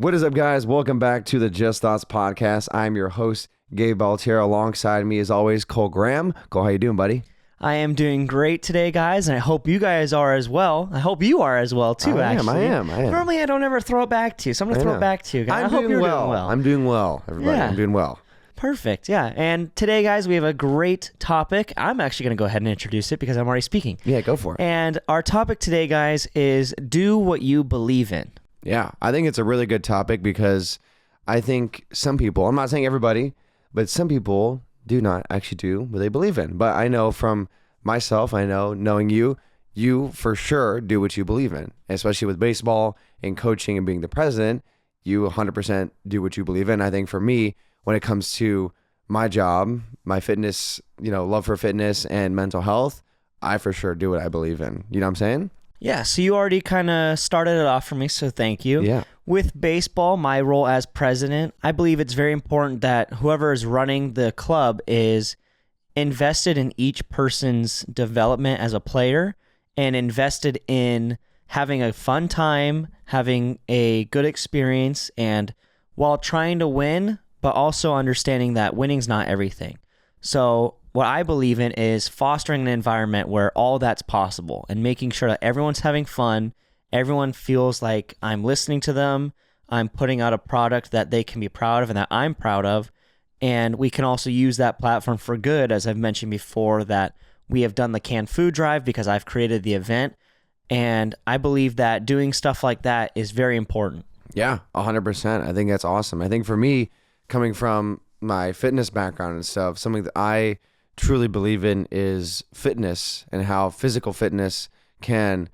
What is up, guys? Welcome back to the Just Thoughts podcast. I'm your host, Gabe Baltier. Alongside me, as always, Kole Graham. Kole, how you doing, buddy? I am doing great today, guys, and I hope you guys are as well. I hope you are as well, too, I actually. am. Normally, I don't ever throw it back to you, so I'm going to throw it back to you, guys. I hope you're doing well. I'm doing well, everybody. Yeah. I'm doing well. Perfect, yeah. And today, guys, we have a great topic. I'm actually going to go ahead and introduce it because I'm already speaking. Yeah, go for it. And our topic today, guys, is do what you believe in. Yeah, I think it's a really good topic because I think some people, I'm not saying everybody, but some people do not actually do what they believe in. But I know from myself, knowing you for sure do what you believe in, especially with baseball and coaching and being the president. You 100% do what you believe in. I think for me, when it comes to my job, my fitness, love for fitness and mental health, I for sure do what I believe in. You know what I'm saying? Yeah, so you already kind of started it off for me, so thank you. Yeah. With baseball, my role as president, I believe it's very important that whoever is running the club is invested in each person's development as a player and invested in having a fun time, having a good experience, and while trying to win, but also understanding that winning's not everything. So what I believe in is fostering an environment where all that's possible and making sure that everyone's having fun, everyone feels like I'm listening to them, I'm putting out a product that they can be proud of and that I'm proud of, and we can also use that platform for good, as I've mentioned before, that we have done the canned food drive because I've created the event, and I believe that doing stuff like that is very important. Yeah, 100%. I think that's awesome. I think for me, coming from my fitness background and stuff, something that I truly believe in is fitness and how physical fitness can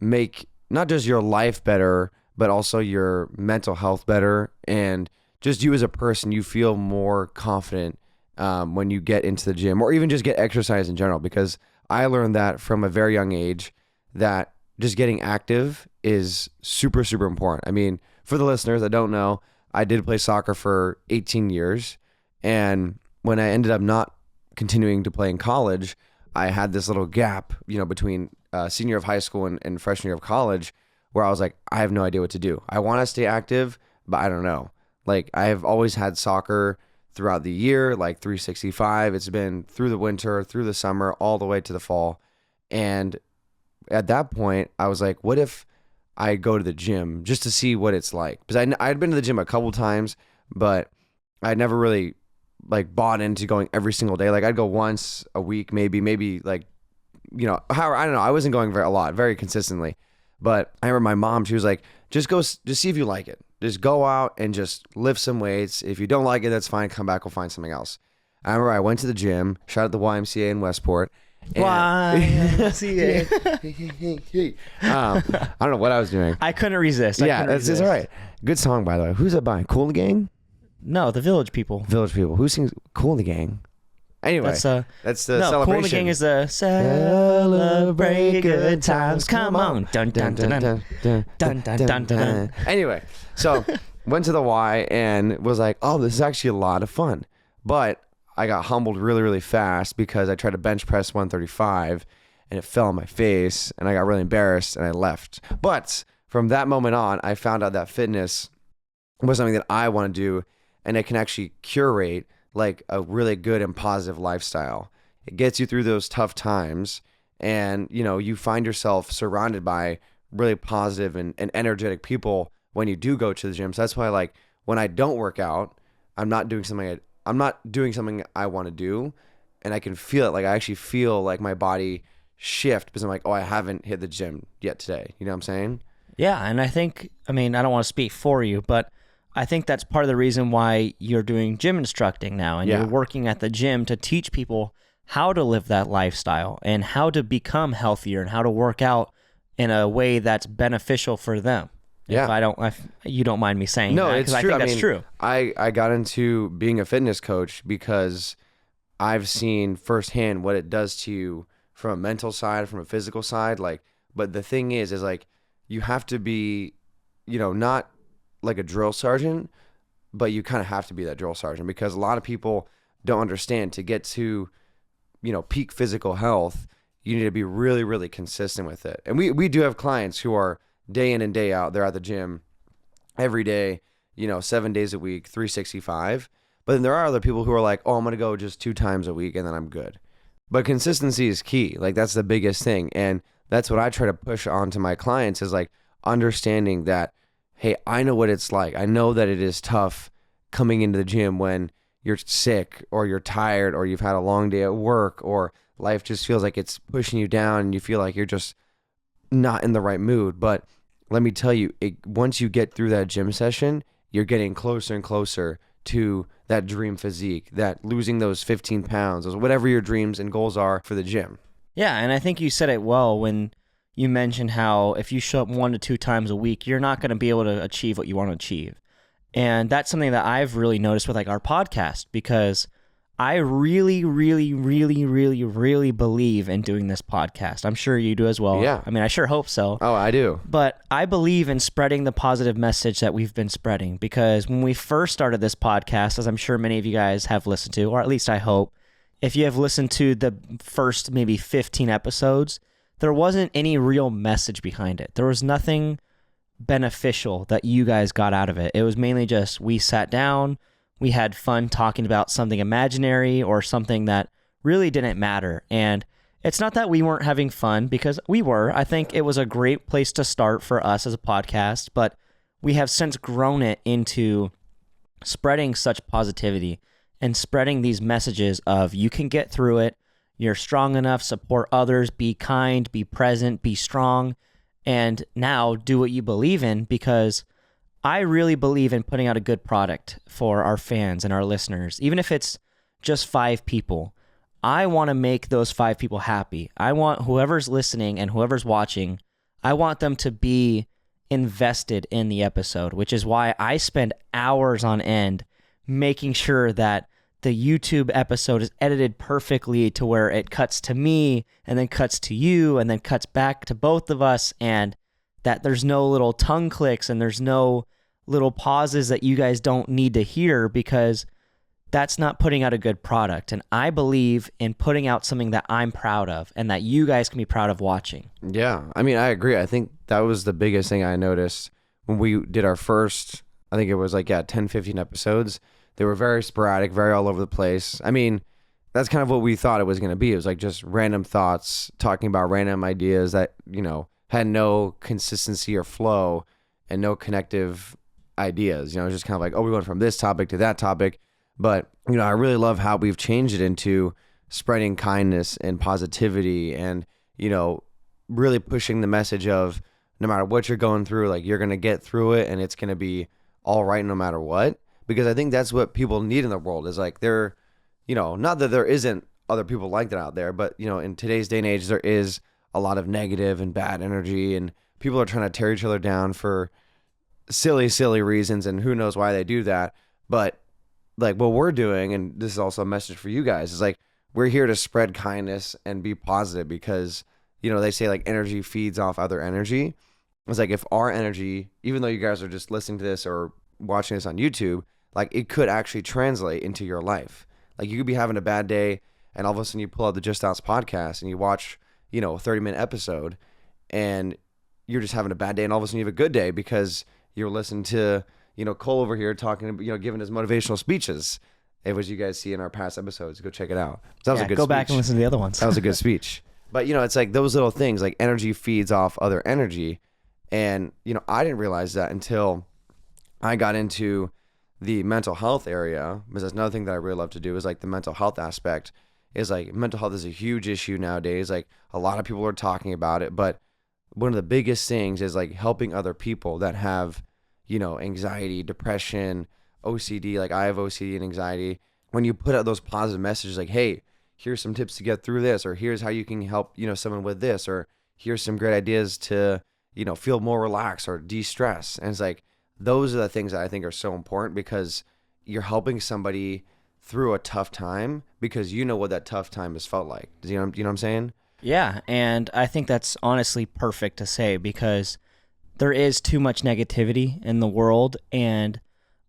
make not just your life better, but also your mental health better. And just you as a person, you feel more confident when you get into the gym or even just get exercise in general, because I learned that from a very young age that just getting active is super, super important. I mean, for the listeners that don't know, I did play soccer for 18 years. And when I ended up not continuing to play in college, I had this little gap, between senior year of high school and freshman year of college, where I was like, I have no idea what to do. I want to stay active, but I don't know. Like, I have always had soccer throughout the year, like 365. It's been through the winter, through the summer, all the way to the fall. And at that point, I was like, what if I go to the gym just to see what it's like? Because I'd been to the gym a couple times, but I never really bought into going every single day. Like, I'd go once a week, maybe however, I don't know. I wasn't going very consistently. But I remember my mom, she was like, just see if you like it. Just go out and just lift some weights. If you don't like it, that's fine. Come back, we'll find something else. I remember I went to the gym, shout out the YMCA in Westport. YMCA. I don't know what I was doing. I couldn't resist. It's all right. Good song, by the way. Who's that by? Cool in the Gang? No, the Village People. Village People. Who sings Cool in the Gang? Anyway, that's the celebration. Cool in the Gang is the celebrate good times. Come on. Dun, dun, dun, dun, dun, dun, dun, dun, dun. Anyway, so went to the Y and was like, oh, this is actually a lot of fun. But I got humbled really, really fast because I tried to bench press 135 and it fell on my face and I got really embarrassed and I left. But from that moment on, I found out that fitness was something that I want to do, and it can actually curate like a really good and positive lifestyle. It gets you through those tough times, and you find yourself surrounded by really positive and energetic people when you do go to the gym. So that's why, like, when I don't work out, I'm not doing something I want to do, and I can feel it. Like, I actually feel like my body shift because I'm like, oh, I haven't hit the gym yet today. You know what I'm saying? I don't want to speak for you, but I think that's part of the reason why you're doing gym instructing now, and you're working at the gym to teach people how to live that lifestyle and how to become healthier and how to work out in a way that's beneficial for them. Yeah. If you don't mind me saying no, that, it's true. I think that's true. I got into being a fitness coach because I've seen firsthand what it does to you from a mental side, from a physical side. Like, but the thing is like, you have to be, not like a drill sergeant, but you kind of have to be that drill sergeant, because a lot of people don't understand, to get to, peak physical health, you need to be really, really consistent with it. And we do have clients who are day in and day out, they're at the gym every day, 7 days a week, 365. But then there are other people who are like, oh, I'm going to go just 2 times a week and then I'm good. But consistency is key. Like that's the biggest thing. And that's what I try to push on to my clients is like understanding that, hey, I know what it's like. I know that it is tough coming into the gym when you're sick or you're tired or you've had a long day at work or life just feels like it's pushing you down and you feel like you're just not in the right mood. But let me tell you, once you get through that gym session, you're getting closer and closer to that dream physique, that losing those 15 pounds, or whatever your dreams and goals are for the gym. Yeah, and I think you said it well when you mentioned how if you show up 1 to 2 times a week, you're not going to be able to achieve what you want to achieve. And that's something that I've really noticed with like our podcast, because I really, really, really, really, really believe in doing this podcast. I'm sure you do as well. Yeah. I mean, I sure hope so. Oh, I do. But I believe in spreading the positive message that we've been spreading, because when we first started this podcast, as I'm sure many of you guys have listened to, or at least I hope, if you have listened to the first maybe 15 episodes, there wasn't any real message behind it. There was nothing beneficial that you guys got out of it. It was mainly just we sat down, we had fun talking about something imaginary or something that really didn't matter. And it's not that we weren't having fun, because we were. I think it was a great place to start for us as a podcast, but we have since grown it into spreading such positivity and spreading these messages of you can get through it, you're strong enough, support others, be kind, be present, be strong, and now do what you believe in, because I really believe in putting out a good product for our fans and our listeners. Even if it's just 5 people, I want to make those 5 people happy. I want whoever's listening and whoever's watching, I want them to be invested in the episode, which is why I spend hours on end making sure that the YouTube episode is edited perfectly to where it cuts to me and then cuts to you and then cuts back to both of us, and that there's no little tongue clicks and there's no little pauses that you guys don't need to hear, because that's not putting out a good product. And I believe in putting out something that I'm proud of and that you guys can be proud of watching. Yeah. I mean, I agree. I think that was the biggest thing I noticed when we did our first, I think it was like, 10, 15 episodes. They were very sporadic, very all over the place. I mean, that's kind of what we thought it was going to be. It was like just random thoughts, talking about random ideas that, had no consistency or flow and no connective ideas. It was just kind of like, oh, we went from this topic to that topic. But, I really love how we've changed it into spreading kindness and positivity and, really pushing the message of no matter what you're going through, like you're going to get through it and it's going to be all right no matter what. Because I think that's what people need in the world is like they're, not that there isn't other people like that out there, but, in today's day and age, there is a lot of negative and bad energy and people are trying to tear each other down for silly, silly reasons. And who knows why they do that. But like what we're doing, and this is also a message for you guys, is like we're here to spread kindness and be positive because, they say like energy feeds off other energy. It's like if our energy, even though you guys are just listening to this or watching this on YouTube, like it could actually translate into your life. Like you could be having a bad day and all of a sudden you pull out the Just Outs podcast and you watch, a 30-minute episode and you're just having a bad day and all of a sudden you have a good day because you're listening to, Kole over here talking, giving his motivational speeches. It was you guys see in our past episodes. Go check it out. That was a good go speech. back and listen to the other ones. That was a good speech. But, it's like those little things, like energy feeds off other energy. And, I didn't realize that until I got into the mental health area, because that's another thing that I really love to do is like the mental health aspect is like mental health is a huge issue nowadays. Like a lot of people are talking about it, but one of the biggest things is like helping other people that have, anxiety, depression, OCD. Like I have OCD and anxiety. When you put out those positive messages like, hey, here's some tips to get through this, or here's how you can help, someone with this, or here's some great ideas to, feel more relaxed or de-stress. And it's like, those are the things that I think are so important because you're helping somebody through a tough time because you know what that tough time has felt like. You know what I'm saying? Yeah, and I think that's honestly perfect to say because there is too much negativity in the world, and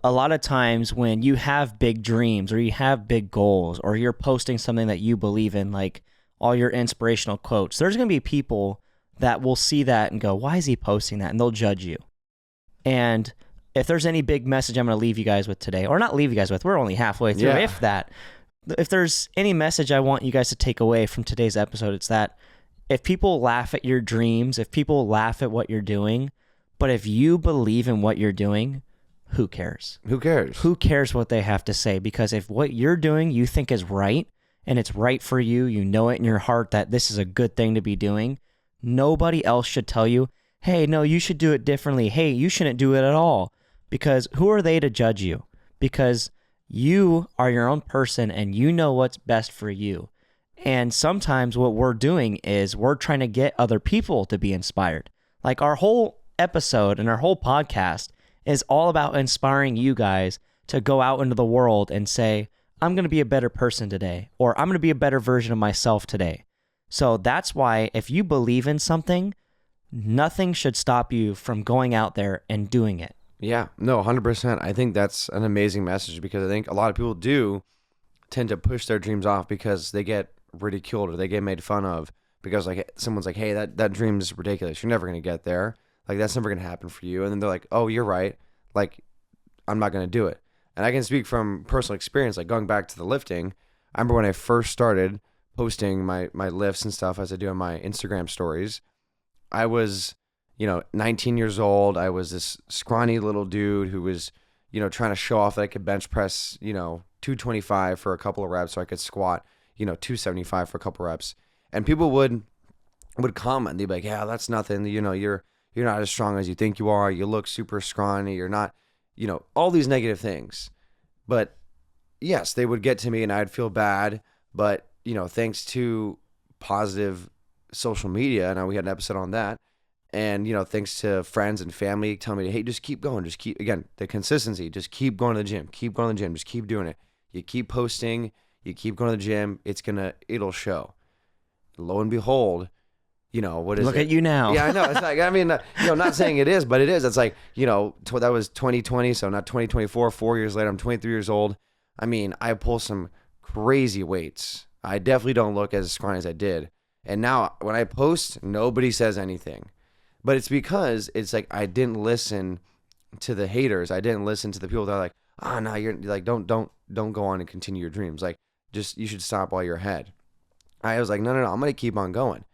a lot of times when you have big dreams or you have big goals or you're posting something that you believe in, like all your inspirational quotes, there's going to be people that will see that and go, why is he posting that? And they'll judge you. And if there's any big message I'm going to leave you guys with today, or not leave you guys with, we're only halfway through, if there's any message I want you guys to take away from today's episode, it's that if people laugh at your dreams, if people laugh at what you're doing, but if you believe in what you're doing, who cares? Who cares? Who cares what they have to say? Because if what you're doing you think is right, and it's right for you, you know it in your heart that this is a good thing to be doing, nobody else should tell you, hey, no, you should do it differently. Hey, you shouldn't do it at all. Because who are they to judge you? Because you are your own person and you know what's best for you. And sometimes what we're doing is we're trying to get other people to be inspired. Like our whole episode and our whole podcast is all about inspiring you guys to go out into the world and say, I'm going to be a better person today, or I'm going to be a better version of myself today. So that's why if you believe in something, nothing should stop you from going out there and doing it. Yeah, no, 100%. I think that's an amazing message because I think a lot of people do tend to push their dreams off because they get ridiculed or they get made fun of because like someone's like, hey, that dream is ridiculous. You're never going to get there. Like that's never going to happen for you. And then they're like, oh, you're right. Like I'm not going to do it. And I can speak from personal experience, like going back to the lifting. I remember when I first started posting my lifts and stuff as I do on my Instagram stories, I was 19 years old. I was this scrawny little dude who was, trying to show off that I could bench press, 225 for a couple of reps so I could squat, 275 for a couple of reps. And people would comment. They'd be like, yeah, that's nothing. You're not as strong as you think you are. You look super scrawny. You're not, all these negative things. But yes, they would get to me and I'd feel bad. But, thanks to positive social media, and we had an episode on that. And, thanks to friends and family telling me, hey, just keep going. Again, the consistency, just keep going to the gym, just keep doing it. You keep posting, you keep going to the gym, it'll show. Lo and behold, what is Look it? at you now. Yeah, I know. It's like, I mean, not saying it is, but it is. It's like, that was 2020, so not 2024, 4 years later, I'm 23 years old. I mean, I pull some crazy weights. I definitely don't look as scrawny as I did. And now when I post, nobody says anything. But it's because it's like I didn't listen to the haters. I didn't listen to the people that are like, no, you're like, don't go on and continue your dreams. Like, just you should stop while you're ahead. I was like, no, I'm gonna keep on going.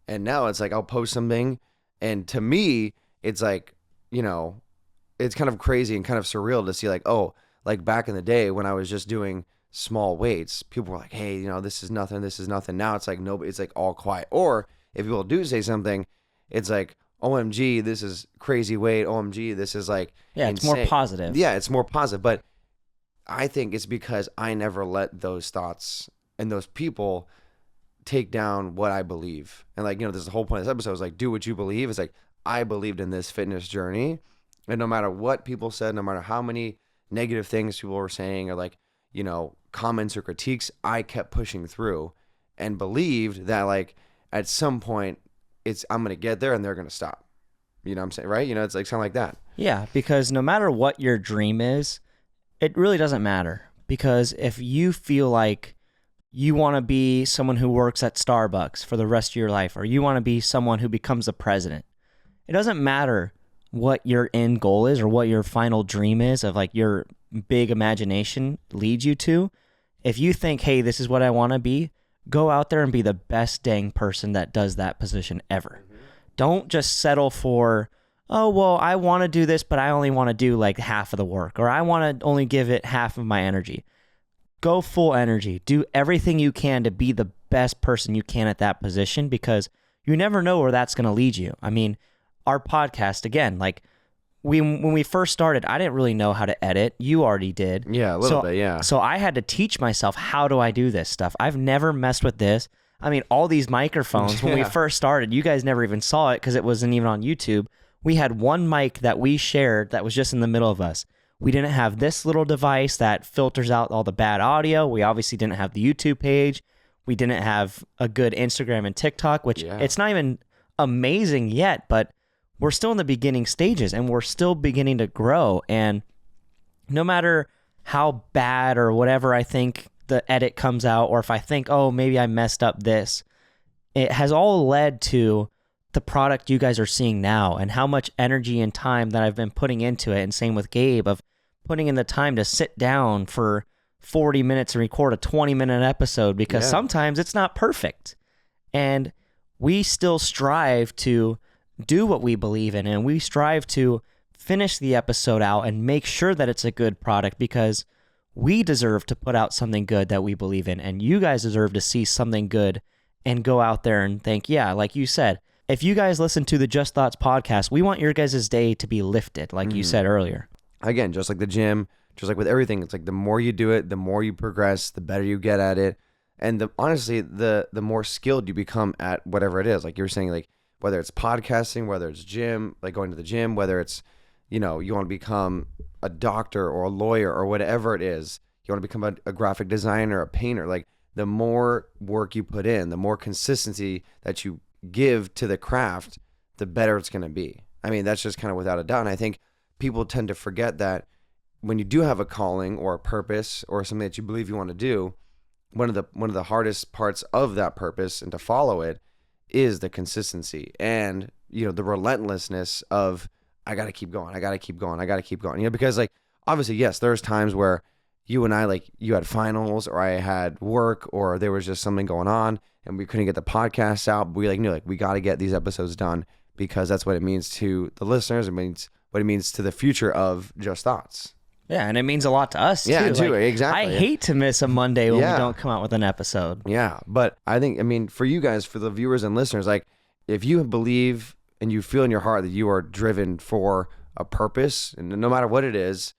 And now it's like I'll post something, and to me, it's like, it's kind of crazy and kind of surreal to see like, oh, like back in the day when I was just doing small weights, people were like, hey, this is nothing. Now it's like nobody. It's like all quiet. Or if people do say something, it's like, OMG, this is crazy weight. OMG, this is like insane. It's more positive. Yeah, it's more positive. But I think it's because I never let those thoughts and those people take down what I believe. And like, this is the whole point of this episode is like, do what you believe. It's like, I believed in this fitness journey. And no matter what people said, no matter how many negative things people were saying or like, comments or critiques, I kept pushing through and believed that like at some point, I'm going to get there and they're going to stop. You know what I'm saying? Right? It's like something like that. Yeah, because no matter what your dream is, it really doesn't matter. Because if you feel like you want to be someone who works at Starbucks for the rest of your life, or you want to be someone who becomes the president, it doesn't matter what your end goal is or what your final dream is of like your big imagination leads you to. If you think, hey, this is what I want to be, go out there and be the best dang person that does that position ever. Mm-hmm. Don't just settle for, oh, well, I want to do this, but I only want to do like half of the work, or I want to only give it half of my energy. Go full energy. Do everything you can to be the best person you can at that position, because you never know where that's going to lead you. I mean, our podcast, again, like when we first started, I didn't really know how to edit. You already did. Yeah, a little bit, yeah. So I had to teach myself, how do I do this stuff? I've never messed with this. I mean, all these microphones, when we first started, you guys never even saw it because it wasn't even on YouTube. We had one mic that we shared that was just in the middle of us. We didn't have this little device that filters out all the bad audio. We obviously didn't have the YouTube page. We didn't have a good Instagram and TikTok, which it's not even amazing yet, but we're still in the beginning stages and we're still beginning to grow. And no matter how bad or whatever I think the edit comes out, or if I think, oh, maybe I messed up this, it has all led to the product you guys are seeing now and how much energy and time that I've been putting into it. And same with Gabe, of putting in the time to sit down for 40 minutes and record a 20-minute episode, because sometimes it's not perfect. And we still strive to do what we believe in, and we strive to finish the episode out and make sure that it's a good product, because we deserve to put out something good that we believe in, and you guys deserve to see something good and go out there and think, yeah, like you said, if you guys listen to the Just Thoughts podcast, we want your guys' day to be lifted, like you said earlier. Again, just like the gym, just like with everything, it's like the more you do it, the more you progress, the better you get at it. And honestly, the more skilled you become at whatever it is. Like you were saying, like whether it's podcasting, whether it's gym, like going to the gym, whether it's, you want to become a doctor or a lawyer or whatever it is, you want to become a graphic designer, a painter. Like the more work you put in, the more consistency that you give to the craft, the better it's going to be. I mean, that's just kind of without a doubt. And I think people tend to forget that when you do have a calling or a purpose or something that you believe you want to do, one of the hardest parts of that purpose and to follow it is the consistency and, the relentlessness of, I got to keep going. I got to keep going. I got to keep going. Because like, obviously, yes, there's times where you and I, like you had finals or I had work or there was just something going on and we couldn't get the podcast out. But we knew we got to get these episodes done because that's what it means to the listeners. It means what it means to the future of Just Thoughts. Yeah, and it means a lot to us, too. Exactly. I hate to miss a Monday when we don't come out with an episode. Yeah, but I think, for you guys, for the viewers and listeners, like, if you believe and you feel in your heart that you are driven for a purpose, and no matter what it is,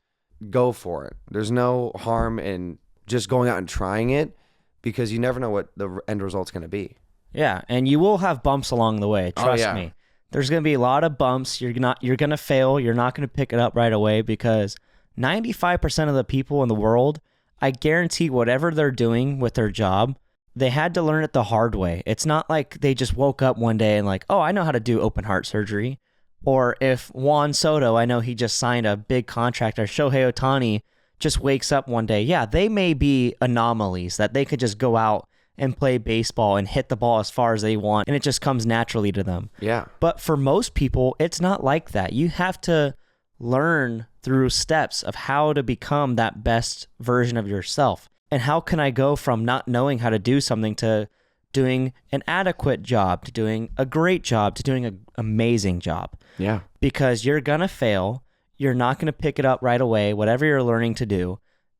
go for it. There's no harm in just going out and trying it, because you never know what the end result's going to be. Yeah, and you will have bumps along the way. Trust me. There's going to be a lot of bumps. You're going to fail. You're not going to pick it up right away, because 95% of the people in the world, I guarantee whatever they're doing with their job, they had to learn it the hard way. It's not like they just woke up one day and like, oh, I know how to do open heart surgery. Or if Juan Soto, I know he just signed a big contract, or Shohei Ohtani just wakes up one day. Yeah, they may be anomalies that they could just go out and play baseball and hit the ball as far as they want, and it just comes naturally to them. Yeah. But for most people, it's not like that. You have to learn through steps of how to become that best version of yourself. And how can I go from not knowing how to do something to doing an adequate job, to doing a great job, to doing an amazing job? Yeah. Because you're going to fail. You're not going to pick it up right away, whatever you're learning to do.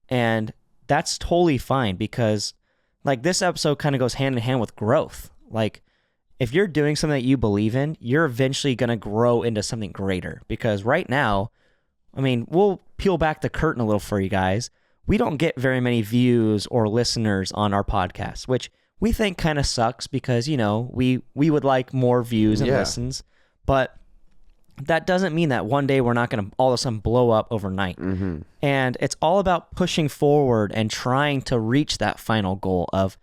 And that's totally fine, because like this episode kind of goes hand in hand with growth. Like if you're doing something that you believe in, you're eventually going to grow into something greater. Because right now, I mean, we'll peel back the curtain a little for you guys. We don't get very many views or listeners on our podcast, which we think kind of sucks, because, we would like more views and listens. But that doesn't mean that one day we're not going to all of a sudden blow up overnight. Mm-hmm. And it's all about pushing forward and trying to reach that final goal of,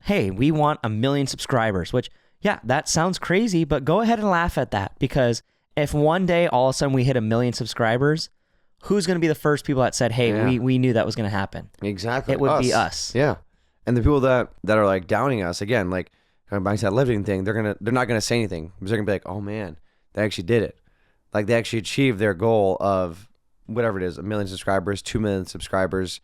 hey, we want 1 million subscribers, which, yeah, that sounds crazy, but go ahead and laugh at that, because if one day all of a sudden we hit 1 million subscribers, who's going to be the first people that said, hey, we knew that was going to happen? Exactly. It would be us. Yeah. And the people that are like downing us, again, like coming back to that lifting thing, they're not going to say anything, because they're going to be like, oh man, they actually did it. Like they actually achieved their goal of whatever it is, 1 million subscribers, 2 million subscribers.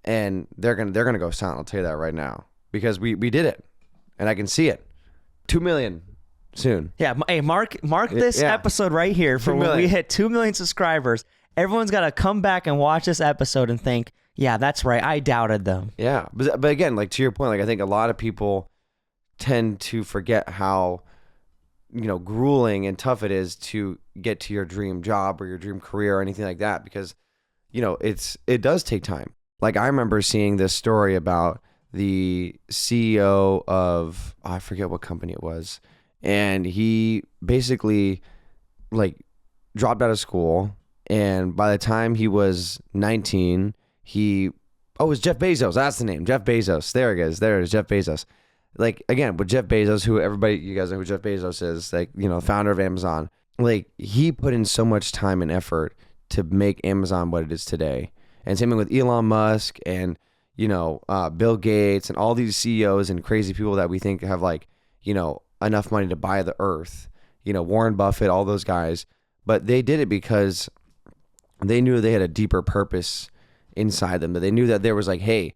And they're going to go silent. I'll tell you that right now, because we did it, and I can see it. 2 million soon. Yeah. Hey, mark this episode right here for when we hit 2 million subscribers. Everyone's got to come back and watch this episode and think, yeah, that's right, I doubted them. Yeah. But again, like to your point, like I think a lot of people tend to forget how, grueling and tough it is to get to your dream job or your dream career or anything like that, because, it does take time. Like I remember seeing this story about the CEO of, I forget what company it was, and he basically like dropped out of school. And by the time he was 19, it was Jeff Bezos. That's the name. Jeff Bezos. There it is. There it is. Jeff Bezos. Like, again, with Jeff Bezos, you guys know who Jeff Bezos is, like, founder of Amazon. Like, he put in so much time and effort to make Amazon what it is today. And same thing with Elon Musk and, Bill Gates and all these CEOs and crazy people that we think have, like, enough money to buy the earth. Warren Buffett, all those guys. But they did it because they knew they had a deeper purpose inside them. That they knew that there was like, hey,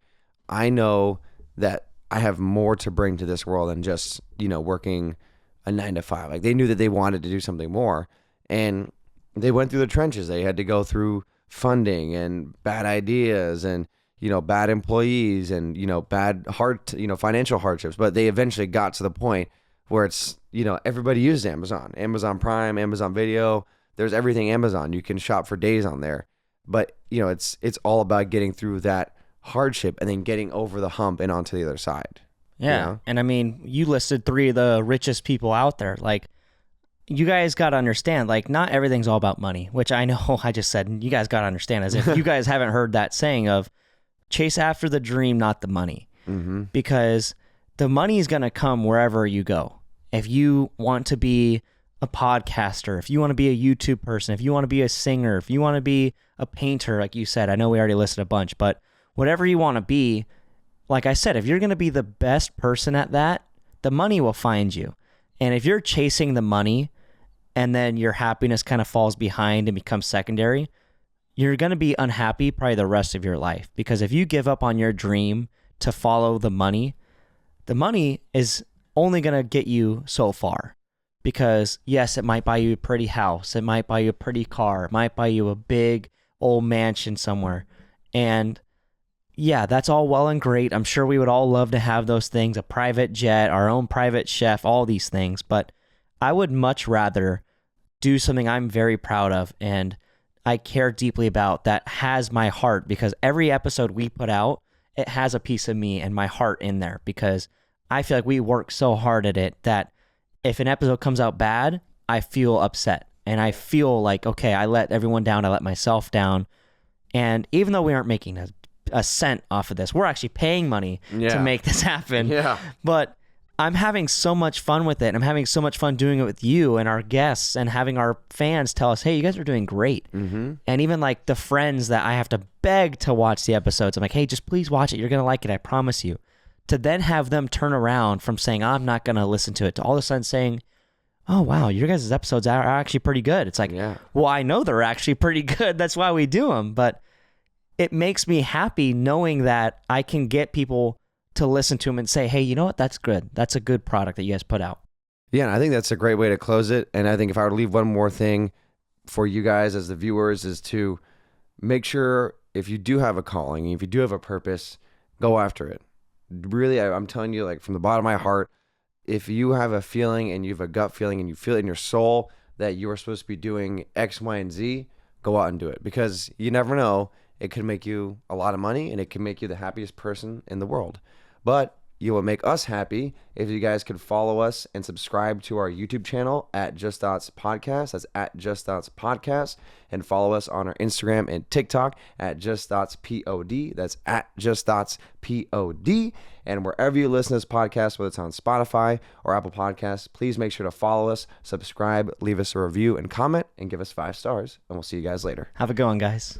I know that I have more to bring to this world than just, working a 9 to 5. Like they knew that they wanted to do something more. And they went through the trenches. They had to go through funding and bad ideas and, bad employees and, bad financial hardships. But they eventually got to the point where it's, everybody uses Amazon Prime, Amazon Video. There's everything Amazon. You can shop for days on there. But, it's all about getting through that hardship and then getting over the hump and onto the other side. Yeah. And I mean, you listed 3 of the richest people out there. Like, you guys got to understand, like, not everything's all about money, which I know I just said, you guys got to understand, as if you guys haven't heard that saying of chase after the dream, not the money. Mm-hmm. Because the money is going to come wherever you go. If you want to be a podcaster, if you want to be a YouTube person, if you want to be a singer, if you want to be a painter, like you said, I know we already listed a bunch, but whatever you want to be, like I said, if you're going to be the best person at that, the money will find you. And if you're chasing the money and then your happiness kind of falls behind and becomes secondary, you're going to be unhappy probably the rest of your life. Because if you give up on your dream to follow the money is only going to get you so far. Because yes, it might buy you a pretty house. It might buy you a pretty car. It might buy you a big old mansion somewhere. And yeah, that's all well and great. I'm sure we would all love to have those things, a private jet, our own private chef, all these things. But I would much rather do something I'm very proud of and I care deeply about that has my heart, because every episode we put out, it has a piece of me and my heart in there, because I feel like we work so hard at it that if an episode comes out bad, I feel upset and I feel like, okay, I let everyone down. I let myself down. And even though we aren't making a cent off of this, we're actually paying money to make this happen. Yeah. But I'm having so much fun with it. I'm having so much fun doing it with you and our guests and having our fans tell us, hey, you guys are doing great. Mm-hmm. And even like the friends that I have to beg to watch the episodes, I'm like, hey, just please watch it. You're going to like it. I promise you. To then have them turn around from saying, I'm not going to listen to it, to all of a sudden saying, oh, wow, your guys' episodes are actually pretty good. It's like, well, I know they're actually pretty good. That's why we do them. But it makes me happy knowing that I can get people to listen to them and say, hey, you know what? That's good. That's a good product that you guys put out. Yeah, and I think that's a great way to close it. And I think if I were to leave one more thing for you guys as the viewers is to make sure if you do have a calling, if you do have a purpose, go after it. Really, I'm telling you, like from the bottom of my heart, if you have a feeling and you have a gut feeling and you feel it in your soul that you are supposed to be doing X, Y, and Z, go out and do it, because you never know. It could make you a lot of money and it can make you the happiest person in the world. But you will make us happy if you guys could follow us and subscribe to our YouTube channel at Just Thoughts Podcast. That's at Just Thoughts Podcast. And follow us on our Instagram and TikTok at Just Thoughts POD. That's at Just Thoughts POD. And wherever you listen to this podcast, whether it's on Spotify or Apple Podcasts, please make sure to follow us, subscribe, leave us a review and comment, and give us 5 stars. And we'll see you guys later. Have a good one, guys.